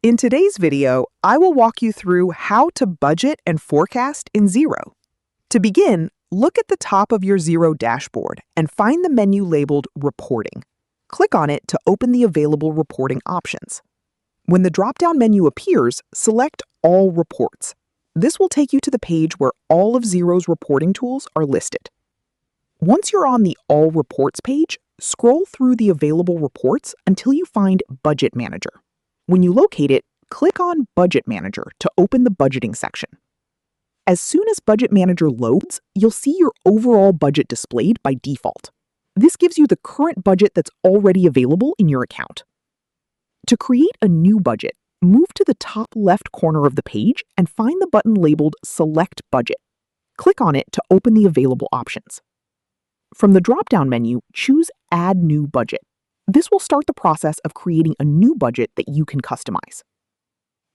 In today's video, I will walk you through how to budget and forecast in Xero. To begin, look at the top of your Xero dashboard and find the menu labeled Reporting. Click on it to open the available reporting options. When the drop-down menu appears, select All Reports. This will take you to the page where all of Xero's reporting tools are listed. Once you're on the All Reports page, scroll through the available reports until you find Budget Manager. When you locate it, click on Budget Manager to open the budgeting section. As soon as Budget Manager loads, you'll see your overall budget displayed by default. This gives you the current budget that's already available in your account. To create a new budget, move to the top left corner of the page and find the button labeled Select Budget. Click on it to open the available options. From the drop-down menu, choose Add New Budget. This will start the process of creating a new budget that you can customize.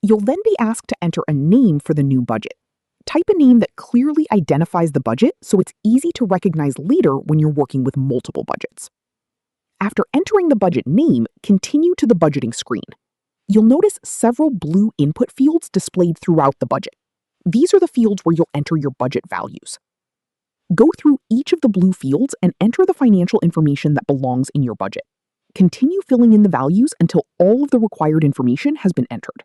You'll then be asked to enter a name for the new budget. Type a name that clearly identifies the budget so it's easy to recognize later when you're working with multiple budgets. After entering the budget name, continue to the budgeting screen. You'll notice several blue input fields displayed throughout the budget. These are the fields where you'll enter your budget values. Go through each of the blue fields and enter the financial information that belongs in your budget. Continue filling in the values until all of the required information has been entered.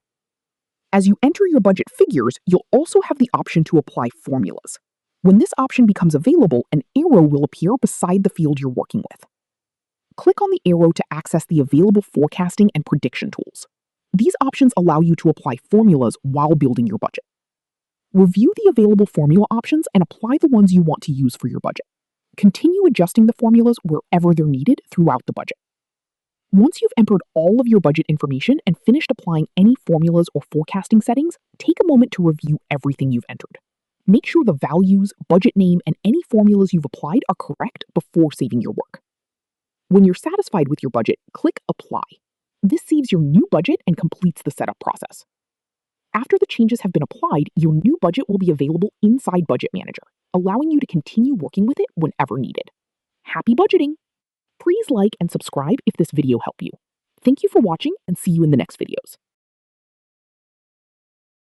As you enter your budget figures, you'll also have the option to apply formulas. When this option becomes available, an arrow will appear beside the field you're working with. Click on the arrow to access the available forecasting and prediction tools. These options allow you to apply formulas while building your budget. Review the available formula options and apply the ones you want to use for your budget. Continue adjusting the formulas wherever they're needed throughout the budget. Once you've entered all of your budget information and finished applying any formulas or forecasting settings, take a moment to review everything you've entered. Make sure the values, budget name, and any formulas you've applied are correct before saving your work. When you're satisfied with your budget, click Apply. This saves your new budget and completes the setup process. After the changes have been applied, your new budget will be available inside Budget Manager, allowing you to continue working with it whenever needed. Happy budgeting! Please like and subscribe if this video helped you. Thank you for watching and see you in the next videos.